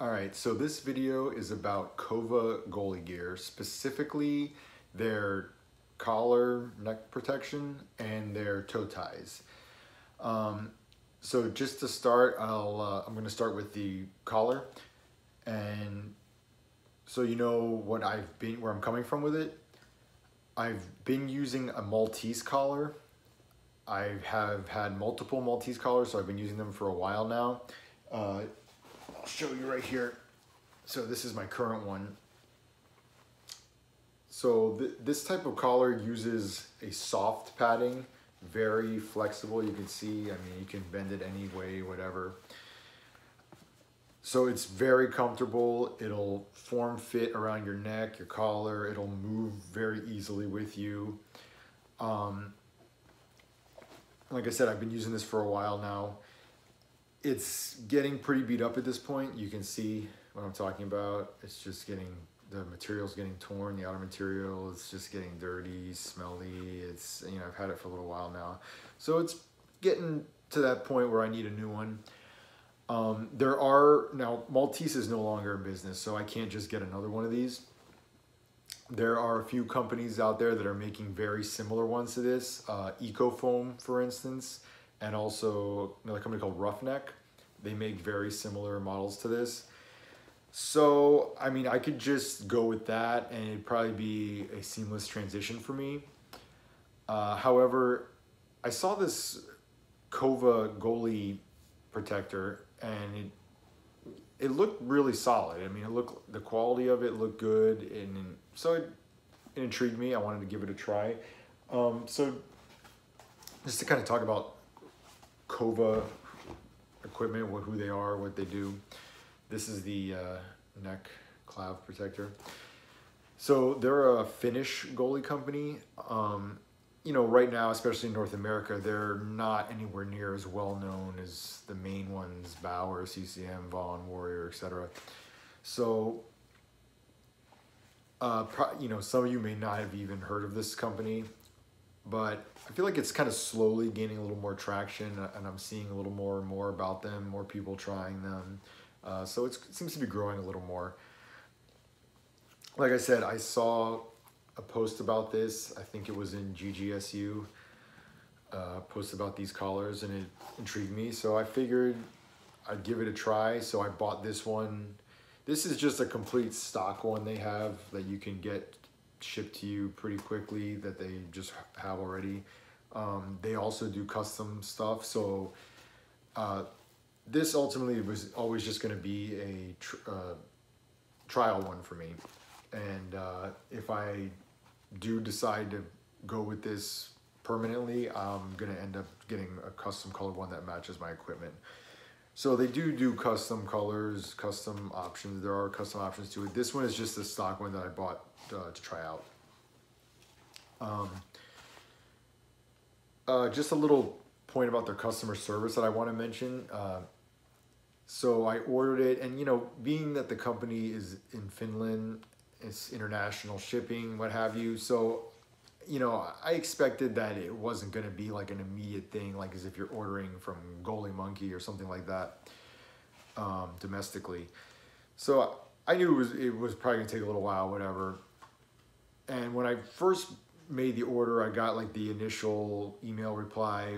Alright, so this video is about Kova goalie gear, specifically their collar neck protection and their toe ties. So just to start, I'm going to start with the collar, and so you know where I'm coming from with it. I've been using a Maltese collar. I have had multiple Maltese collars, so I've been using them for a while now. I'll show you right here. So this is my current one. So this type of collar uses a soft padding, very flexible. You can see, I mean, you can bend it any way, whatever. So it's very comfortable. It'll form fit around your neck, your collar. It'll move very easily with you. Like I said, I've been using this for a while now. It's getting pretty beat up at this point. You can see what I'm talking about. It's just the material's getting torn, the outer material is just getting dirty, smelly. It's, you know, I've had it for a little while now. So it's getting to that point where I need a new one. Now Maltese is no longer in business, so I can't just get another one of these. There are a few companies out there that are making very similar ones to this. Ecofoam, for instance, and also another company called Roughneck. They make very similar models to this. So, I mean, I could just go with that and it'd probably be a seamless transition for me. However, I saw this Kova goalie protector and it looked really solid. I mean, the quality of it looked good, and so it intrigued me. I wanted to give it a try. So just to kind of talk about Kova equipment, who they are, what they do. This is the neck Clav protector. So they're a Finnish goalie company. You know, right now, especially in North America, they're not anywhere near as well known as the main ones, Bauer, CCM, Vaughn, Warrior, etc. So, you know, some of you may not have even heard of this company, but I feel like it's kind of slowly gaining a little more traction, and I'm seeing a little more and more about them, more people trying them. So it seems to be growing a little more. Like I said, I saw a post about this. I think it was in GGSU, post about these collars, and it intrigued me. So I figured I'd give it a try. So I bought this one. This is just a complete stock one they have that you can get shipped to you pretty quickly, that they just have already. They also do custom stuff. So this ultimately was always just going to be a trial one for me. And if I do decide to go with this permanently, I'm going to end up getting a custom colored one that matches my equipment. So they do custom colors, custom options. There are custom options to it. This one is just a stock one that I bought to try out. Just a little point about their customer service that I want to mention. So I ordered it, and you know, being that the company is in Finland, it's international shipping, what have you. So, you know, I expected that it wasn't going to be like an immediate thing, like as if you're ordering from Goalie Monkey or something like that, domestically. So I knew it was probably going to take a little while, whatever. And when I first made the order, I got like the initial email reply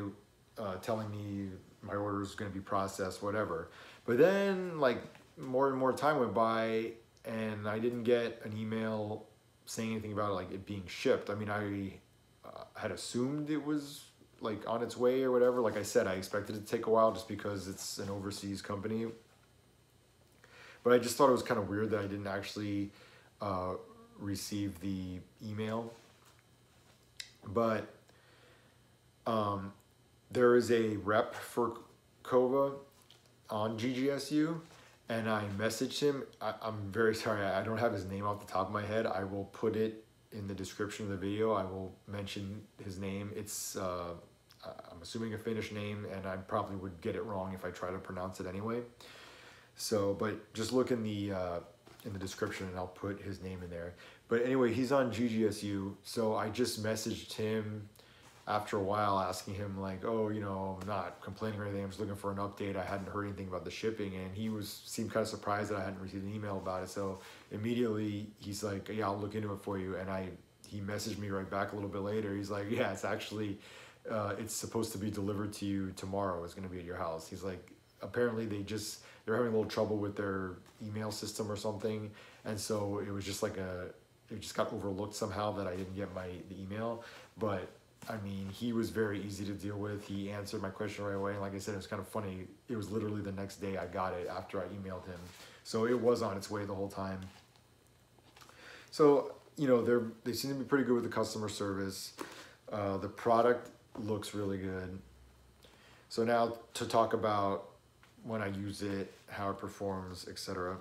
telling me my order was going to be processed, whatever. But then like more and more time went by, and I didn't get an email saying anything about like it being shipped. I mean, I had assumed it was like on its way or whatever. Like I said, I expected it to take a while just because it's an overseas company. But I just thought it was kind of weird that I didn't actually receive the email. But there is a rep for Kova on GGSU, and I messaged him. I'm very sorry, I don't have his name off the top of my head. I will put it in the description of the video. I will mention his name. It's, I'm assuming a Finnish name, and I probably would get it wrong if I try to pronounce it anyway. So, but just look in the description and I'll put his name in there. But anyway, he's on GGSU. So I just messaged him after a while asking him like, oh, you know, I'm not complaining or anything, I'm just looking for an update. I hadn't heard anything about the shipping, and he seemed kind of surprised that I hadn't received an email about it. So immediately he's like, yeah, I'll look into it for you. And he messaged me right back a little bit later. He's like, yeah, it's actually, it's supposed to be delivered to you tomorrow. It's going to be at your house. He's like, apparently they're having a little trouble with their email system or something. And so it was just like it just got overlooked somehow that I didn't get the email. But I mean, he was very easy to deal with. He answered my question right away. And like I said, it was kind of funny. It was literally the next day I got it after I emailed him. So it was on its way the whole time. So, you know, they seem to be pretty good with the customer service. The product looks really good. So now to talk about when I use it, how it performs, etc.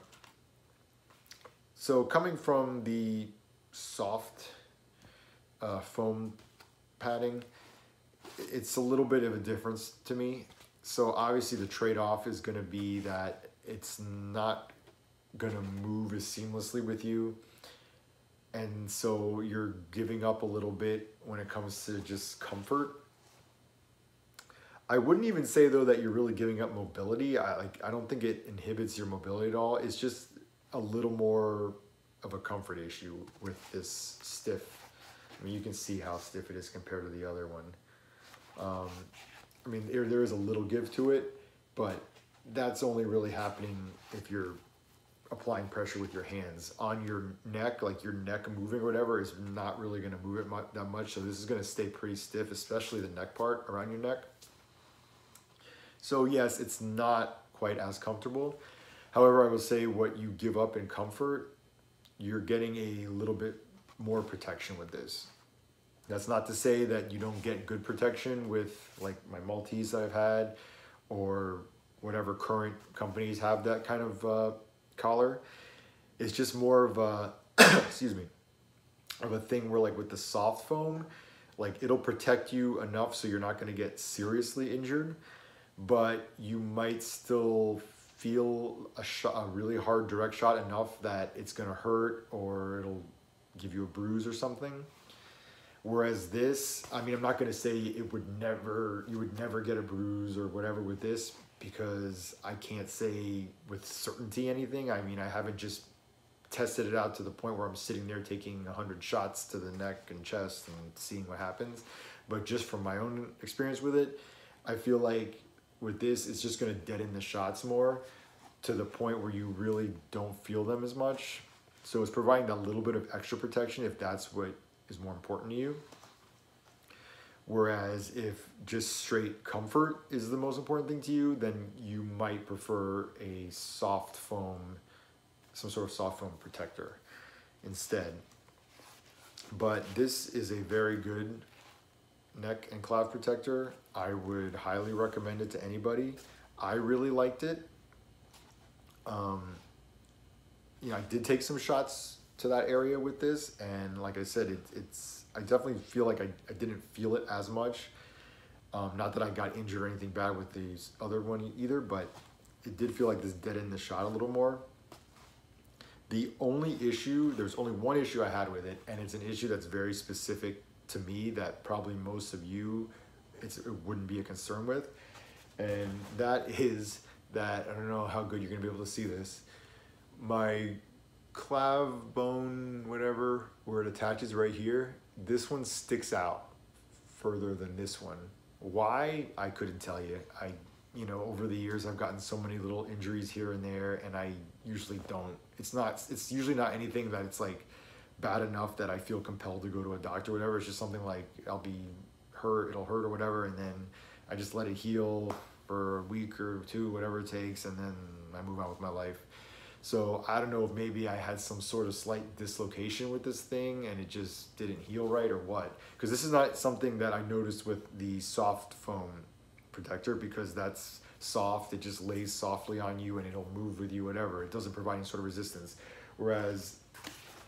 So coming from the soft foam padding, it's a little bit of a difference to me. So obviously the trade-off is going to be that it's not going to move as seamlessly with you, and so you're giving up a little bit when it comes to just comfort. I wouldn't even say though that you're really giving up mobility. I don't think it inhibits your mobility at all. It's just a little more of a comfort issue with this stiff. I mean, you can see how stiff it is compared to the other one. I mean, there is a little give to it, but that's only really happening if you're applying pressure with your hands on your neck. Like your neck moving or whatever is not really going to move it that much. So this is going to stay pretty stiff, especially the neck part around your neck. So yes, it's not quite as comfortable. However, I will say what you give up in comfort, you're getting a little bit more protection with this. That's not to say that you don't get good protection with like my Maltese that I've had or whatever current companies have that kind of collar. It's just more of a, excuse me, of a thing where like with the soft foam, like it'll protect you enough so you're not going to get seriously injured, but you might still feel a really hard direct shot enough that it's going to hurt or it'll give you a bruise or something. Whereas this, I mean, I'm not going to say you would never get a bruise or whatever with this, because I can't say with certainty anything. I mean, I haven't just tested it out to the point where I'm sitting there taking 100 shots to the neck and chest and seeing what happens. But just from my own experience with it, I feel like with this, it's just going to deaden the shots more to the point where you really don't feel them as much. So it's providing a little bit of extra protection if that's what is more important to you. Whereas if just straight comfort is the most important thing to you, then you might prefer a soft foam, some sort of soft foam protector instead. But this is a very good neck and Clav protector. I would highly recommend it to anybody. I really liked it. You know, I did take some shots to that area with this, and like I said, I definitely feel like I didn't feel it as much. Not that I got injured or anything bad with these other one either, but it did feel like this deadened the shot a little more. The only issue, there's only one issue I had with it, and it's an issue that's very specific to me that probably most of you, it wouldn't be a concern with. And that is that, I don't know how good you're gonna be able to see this, my Clav bone, whatever, where it attaches right here, this one sticks out further than this one. Why? I couldn't tell you. You know, over the years, I've gotten so many little injuries here and there, and I usually don't. It's usually not anything that it's like bad enough that I feel compelled to go to a doctor or whatever. It's just something like I'll be hurt, it'll hurt or whatever, and then I just let it heal for a week or two, whatever it takes, and then I move on with my life. So I don't know if maybe I had some sort of slight dislocation with this thing and it just didn't heal right or what. Because this is not something that I noticed with the soft foam protector, because that's soft, it just lays softly on you and it'll move with you, whatever. It doesn't provide any sort of resistance. Whereas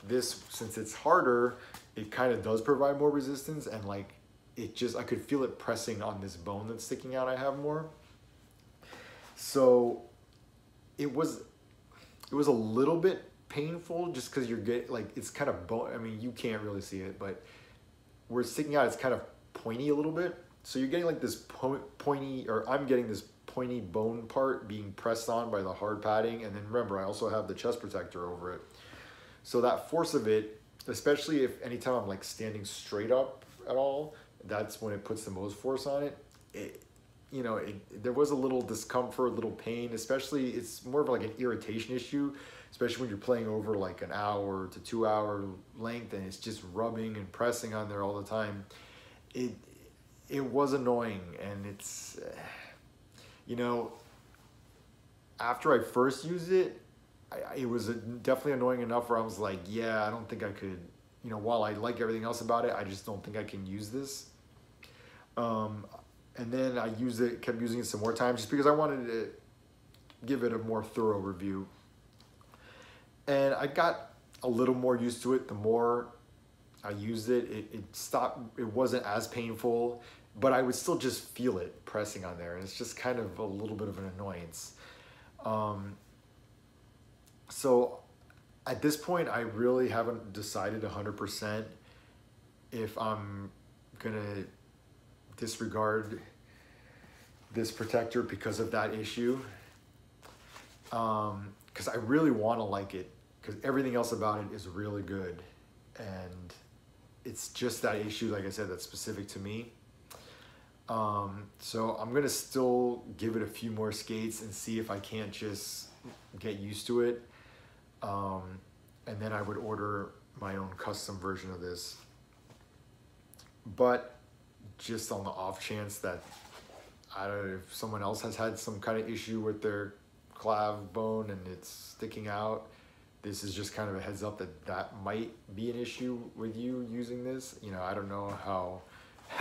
this, since it's harder, it kind of does provide more resistance, and like it just, I could feel it pressing on this bone that's sticking out I have more. So it was a little bit painful just because you're getting, like, it's kind of bone, I mean, you can't really see it, but where it's sticking out, it's kind of pointy a little bit. So you're getting like this pointy, or I'm getting this pointy bone part being pressed on by the hard padding. And then remember, I also have the chest protector over it. So that force of it, especially if anytime I'm like standing straight up at all, that's when it puts the most force on it. There was a little discomfort, a little pain, especially it's more of like an irritation issue, especially when you're playing over like an hour to 2 hour length and it's just rubbing and pressing on there all the time. It was annoying, and it's, after I first used it, it was definitely annoying enough where I was like, yeah, I don't think I could, while I like everything else about it, I just don't think I can use this. And then I kept using it some more times just because I wanted to give it a more thorough review. And I got a little more used to it the more I used it. It stopped, it wasn't as painful, but I would still just feel it pressing on there. And it's just kind of a little bit of an annoyance. So at this point, I really haven't decided 100% if I'm gonna disregard this protector because of that issue. Because I really want to like it, because everything else about it is really good. And it's just that issue, like I said, that's specific to me. So I'm gonna still give it a few more skates and see if I can't just get used to it. And then I would order my own custom version of this. But just on the off chance that, I don't know, if someone else has had some kind of issue with their clav bone and it's sticking out, this is just kind of a heads up that might be an issue with you using this. I don't know how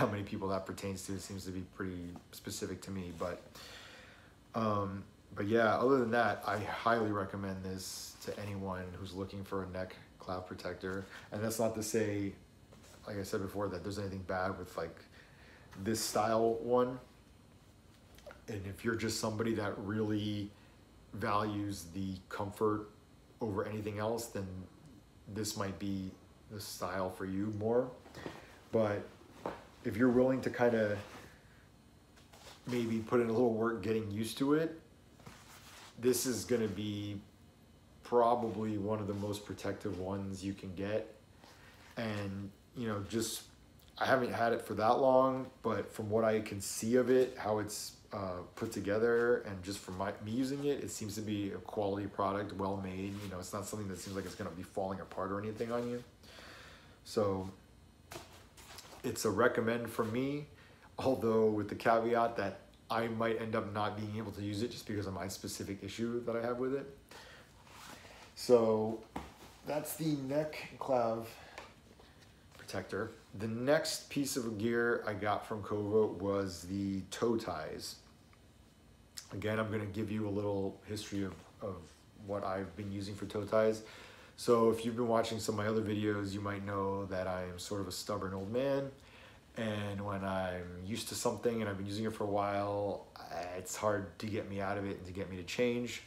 many people that pertains to. It seems to be pretty specific to me, but yeah, other than that, I highly recommend this to anyone who's looking for a neck clav protector. And that's not to say, like I said before, that there's anything bad with like this style one. And if you're just somebody that really values the comfort over anything else, then this might be the style for you more. But if you're willing to kind of maybe put in a little work getting used to it, this is going to be probably one of the most protective ones you can get. And just, I haven't had it for that long, but from what I can see of it, how it's put together, and just from me using it, it seems to be a quality product, well made. It's not something that seems like it's going to be falling apart or anything on you. So it's a recommend from me, although with the caveat that I might end up not being able to use it just because of my specific issue that I have with it. So that's the neck clav protector. The next piece of gear I got from Kova was the toe ties. Again, I'm going to give you a little history of what I've been using for toe ties. So if you've been watching some of my other videos, you might know that I am sort of a stubborn old man. And when I'm used to something and I've been using it for a while, it's hard to get me out of it and to get me to change.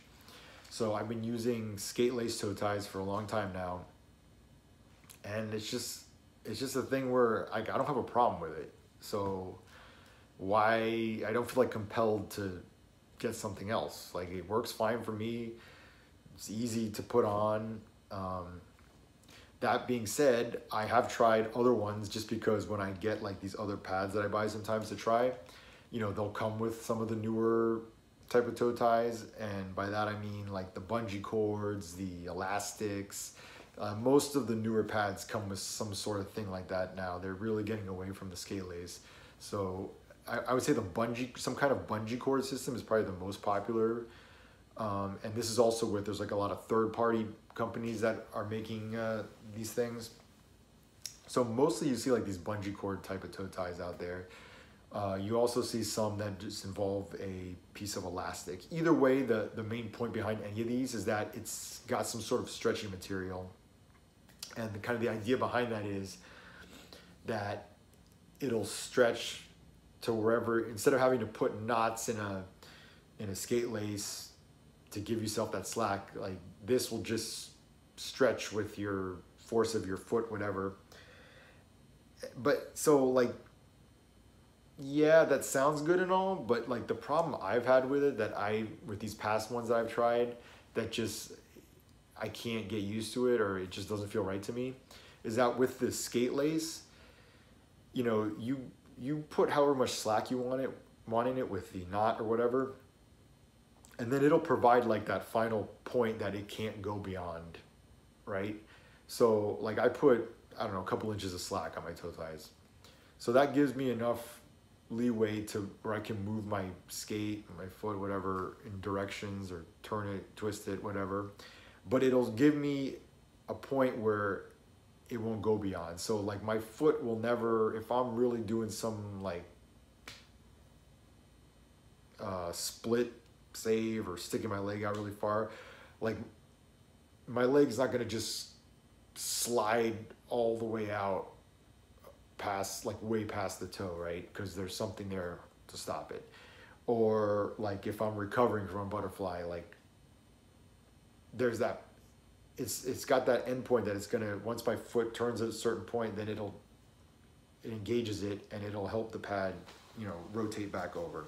So I've been using skate lace toe ties for a long time now. And it's just a thing where I don't have a problem with it. So why, I don't feel like compelled to get something else. Like, it works fine for me. It's easy to put on. That being said, I have tried other ones just because when I get like these other pads that I buy sometimes to try, they'll come with some of the newer type of toe ties. And by that, I mean like the bungee cords, the elastics. Most of the newer pads come with some sort of thing like that now. They're really getting away from the skate lace. So I would say some kind of bungee cord system is probably the most popular. And this is also with, there's like a lot of third-party companies that are making these things. So mostly you see like these bungee cord type of toe ties out there. You also see some that just involve a piece of elastic. Either way, the main point behind any of these is that it's got some sort of stretchy material. And the idea behind that is that it'll stretch to wherever, instead of having to put knots in a skate lace to give yourself that slack, like this will just stretch with your force of your foot, whatever. But so like yeah, that sounds good and all, but like the problem I've had with it with these past ones that I've tried that just, I can't get used to it or it just doesn't feel right to me, is that with the skate lace, you know, you put however much slack you want in it with the knot or whatever, and then it'll provide like that final point that it can't go beyond, right? So like I put, I don't know, a couple inches of slack on my toe ties. So that gives me enough leeway to where I can move my skate, my foot, whatever, in directions or turn it, twist it, whatever. But it'll give me a point where it won't go beyond. So like my foot will never, if I'm really doing some like split save or sticking my leg out really far, like my leg's not gonna just slide all the way out past, like way past the toe, right? Because there's something there to stop it. Or like if I'm recovering from a butterfly, like there's that, it's got that end point that it's gonna, once my foot turns at a certain point, then it engages it and it'll help the pad, you know, rotate back over.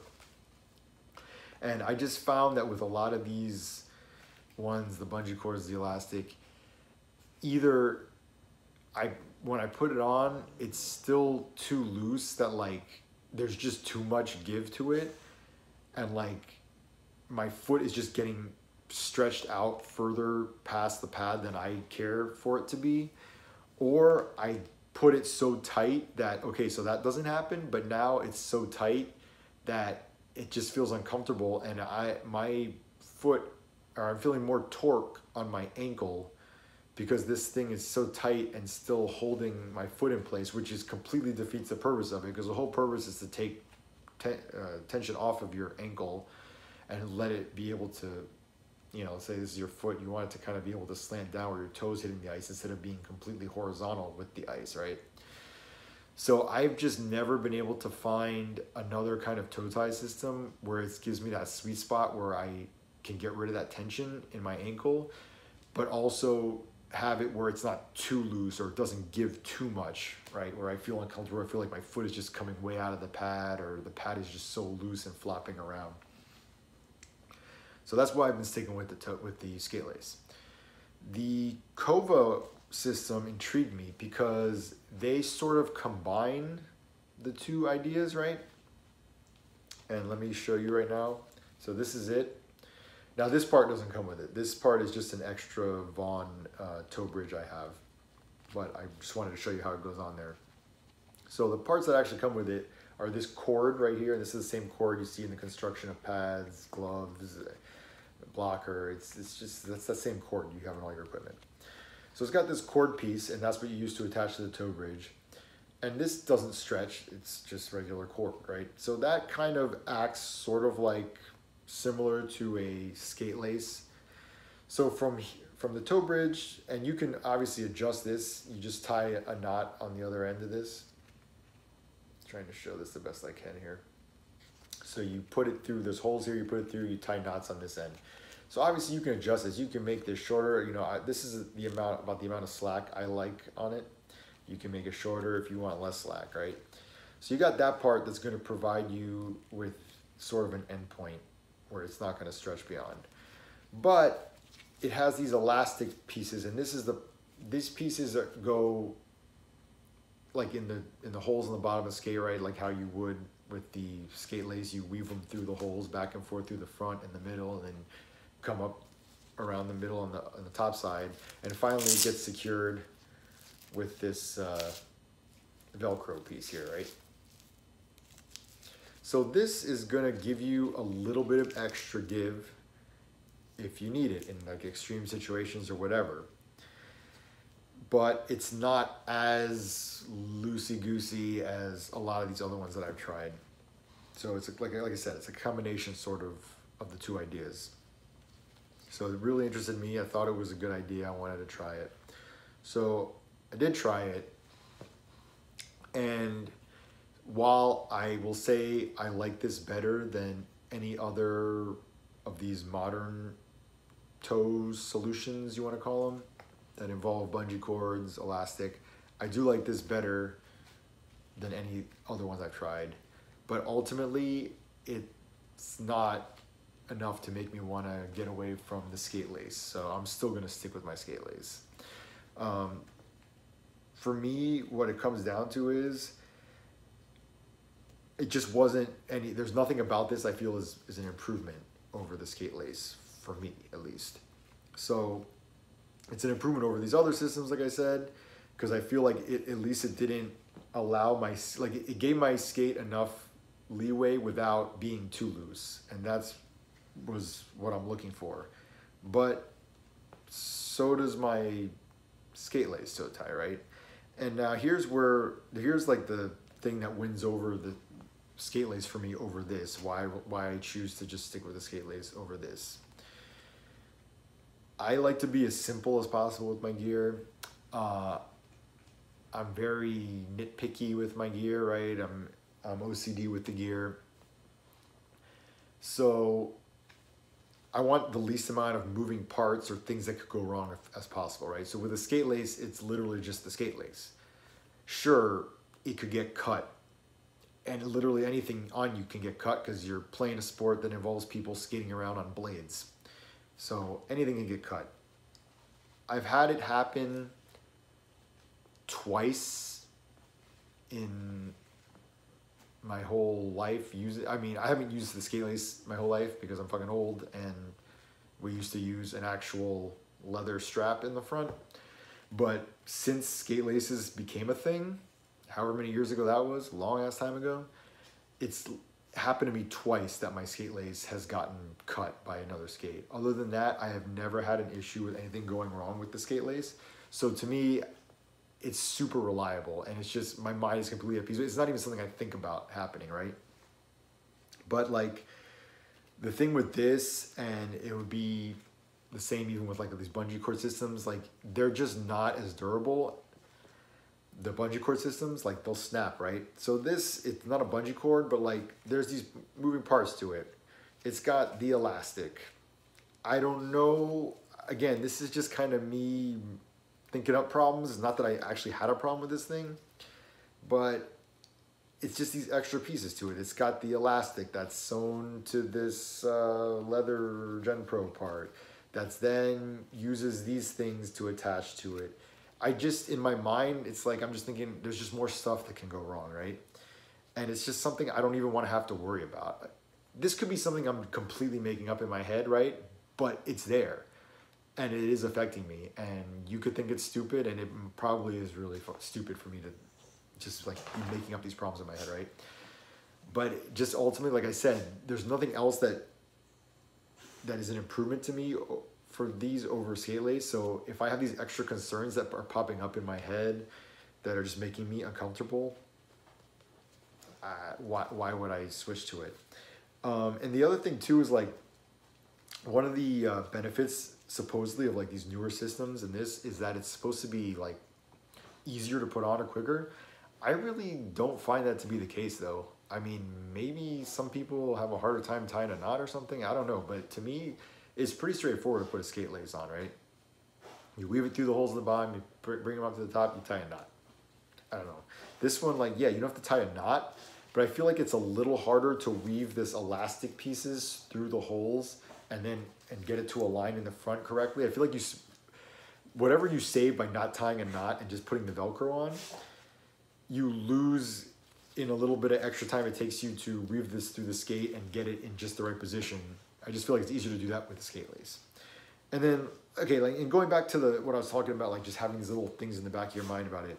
And I just found that with a lot of these ones, the bungee cords, the elastic, either when I put it on, it's still too loose that like there's just too much give to it, and like my foot is just getting stretched out further past the pad than I care for it to be, or I put it so tight that, okay, so that doesn't happen, but now it's so tight that it just feels uncomfortable, and my foot, or I'm feeling more torque on my ankle because this thing is so tight and still holding my foot in place, which is completely defeats the purpose of it, because the whole purpose is to take tension off of your ankle and let it be able to, you know, say this is your foot, you want it to kind of be able to slant down where your toes hitting the ice instead of being completely horizontal with the ice, right? So I've just never been able to find another kind of toe tie system where it gives me that sweet spot where I can get rid of that tension in my ankle, but also have it where it's not too loose or it doesn't give too much, right? Where I feel uncomfortable, I feel like my foot is just coming way out of the pad, or the pad is just so loose and flopping around. So that's why I've been sticking with the skate lace. The Kova system intrigued me because they sort of combine the two ideas, right? And let me show you right now. So this is it. Now this part doesn't come with it. This part is just an extra Vaughn toe bridge I have, but I just wanted to show you how it goes on there. So the parts that actually come with it are this cord right here, and this is the same cord you see in the construction of pads, gloves, blocker. It's just, that's the same cord you have in all your equipment. So it's got this cord piece, and that's what you use to attach to the toe bridge. And this doesn't stretch, it's just regular cord, right? So that kind of acts sort of like similar to a skate lace. So from the toe bridge, and you can obviously adjust this, you just tie a knot on the other end of this. I'm trying to show this the best I can here. So you put it through, there's holes here, you put it through, you tie knots on this end. So obviously you can adjust this, you can make this shorter, you know, this is about the amount of slack I like on it. You can make it shorter if you want less slack, right? So you got that part that's gonna provide you with sort of an end point where it's not gonna stretch beyond. But it has these elastic pieces, and these pieces go like in the holes in the bottom of the skate, right? Like how you would with the skate lace, you weave them through the holes back and forth through the front and the middle, and then come up around the middle on the top side, and finally it gets secured with this Velcro piece here, right? So this is gonna give you a little bit of extra give if you need it in like extreme situations or whatever. But it's not as loosey-goosey as a lot of these other ones that I've tried. So it's like I said, it's a combination sort of the two ideas. So it really interested me. I thought it was a good idea. I wanted to try it. So I did try it. And while I will say I like this better than any other of these modern toes solutions, you want to call them, that involve bungee cords, elastic, I do like this better than any other ones I've tried. but ultimately it's not enough to make me want to get away from the skate lace. So I'm still going to stick with my skate lace. For me, what it comes down to is it just wasn't any, there's nothing about this I feel is an improvement over the skate lace, for me at least. So it's an improvement over these other systems, like I said, because I feel like at least it didn't allow my, like it gave my skate enough leeway without being too loose. And was what I'm looking for. But so does my skate lace toe tie, right? And now here's like the thing that wins over the skate lace for me over this, why I choose to just stick with the skate lace over this. I like to be as simple as possible with my gear. I'm very nitpicky with my gear, right? I'm OCD with the gear. So I want the least amount of moving parts or things that could go wrong as possible, right? So with a skate lace, it's literally just the skate lace. Sure, it could get cut, and literally anything on you can get cut because you're playing a sport that involves people skating around on blades. So anything can get cut. I've had it happen twice in my whole life. I mean, I haven't used the skate lace my whole life because I'm fucking old, and we used to use an actual leather strap in the front. But since skate laces became a thing, however many years ago that was, long ass time ago, it's happened to me twice that my skate lace has gotten cut by another skate. Other than that, I have never had an issue with anything going wrong with the skate lace. So to me, it's super reliable, and it's just, my mind is completely at peace. It's not even something I think about happening, right? But like the thing with this, and it would be the same even with like these bungee cord systems, like they're just not as durable. The bungee cord systems, like they'll snap, right? So this, it's not a bungee cord, but like there's these moving parts to it. It's got the elastic. I don't know, again, this is just kind of me thinking up problems. It's not that I actually had a problem with this thing, but it's just these extra pieces to it. It's got the elastic that's sewn to this leather Gen Pro part that's then uses these things to attach to it. I just, in my mind, it's like I'm just thinking there's just more stuff that can go wrong, right? And it's just something I don't even want to have to worry about. This could be something I'm completely making up in my head, right? But it's there, and it is affecting me. And you could think it's stupid, and it probably is really stupid for me to just like be making up these problems in my head, right? But just ultimately, like I said, there's nothing else that is an improvement to me for these over skate lace. So if I have these extra concerns that are popping up in my head that are just making me uncomfortable, why would I switch to it? And the other thing too is like one of the benefits supposedly of like these newer systems and this is that it's supposed to be like easier to put on or quicker. I really don't find that to be the case though. I mean, maybe some people have a harder time tying a knot or something. I don't know. But to me, it's pretty straightforward to put a skate lace on, right? You weave it through the holes in the bottom, you bring them up to the top, you tie a knot. I don't know. This one, like, yeah, you don't have to tie a knot, but I feel like it's a little harder to weave this elastic pieces through the holes and get it to align in the front correctly. I feel like whatever you save by not tying a knot and just putting the Velcro on, you lose in a little bit of extra time it takes you to weave this through the skate and get it in just the right position. I just feel like it's easier to do that with the skate lace. And then, okay, like, and going back to what I was talking about, like just having these little things in the back of your mind about it.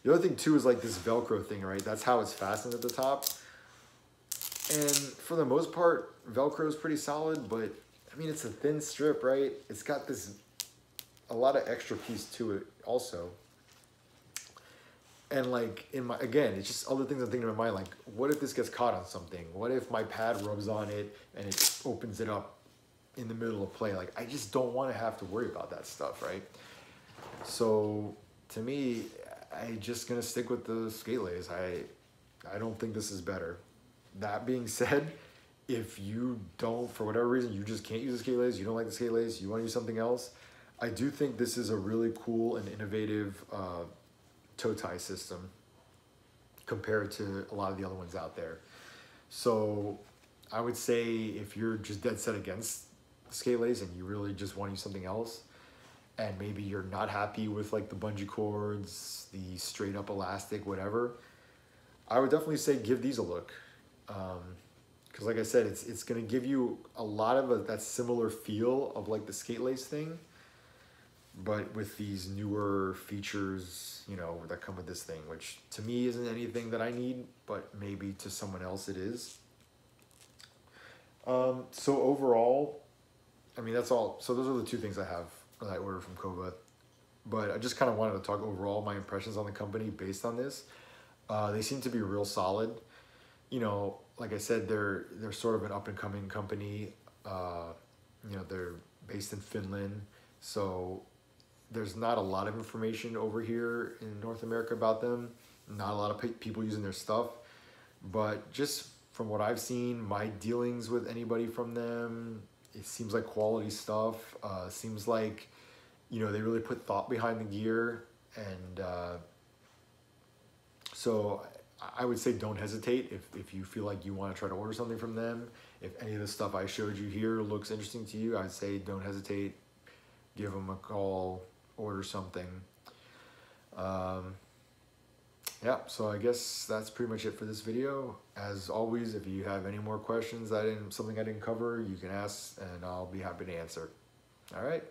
The other thing too is like this Velcro thing, right? That's how it's fastened at the top. And for the most part, Velcro is pretty solid, but I mean, it's a thin strip, right? It's got a lot of extra piece to it also. And like again, it's just other things I'm thinking in my mind, like what if this gets caught on something? What if my pad rubs on it and it opens it up in the middle of play? Like I just don't want to have to worry about that stuff, right? So to me, I'm just gonna stick with the skate lace. I don't think this is better. That being said, if you don't, for whatever reason, you just can't use the skate lace, you don't like the skate lace, you want to use something else, I do think this is a really cool and innovative toe tie system compared to a lot of the other ones out there. So I would say if you're just dead set against skate lace and you really just want to use something else, and maybe you're not happy with like the bungee cords, the straight up elastic, whatever, I would definitely say give these a look. Because like I said, it's going to give you a lot of that similar feel of like the skate lace thing, but with these newer features, you know, that come with this thing, which to me isn't anything that I need, but maybe to someone else it is. So overall, I mean, that's all. So those are the two things I have that I ordered from Kova. But I just kind of wanted to talk overall my impressions on the company based on this. They seem to be real solid. You know, like I said, they're sort of an up and coming company. You know, they're based in Finland, so there's not a lot of information over here in North America about them. Not a lot of people using their stuff, but just from what I've seen, my dealings with anybody from them, it seems like quality stuff. Seems like, you know, they really put thought behind the gear, and so I would say don't hesitate if you feel like you want to try to order something from them. If any of the stuff I showed you here looks interesting to you, I'd say don't hesitate. Give them a call, order something. Yeah, so I guess that's pretty much it for this video. As always, if you have any more questions, something I didn't cover, you can ask and I'll be happy to answer. All right.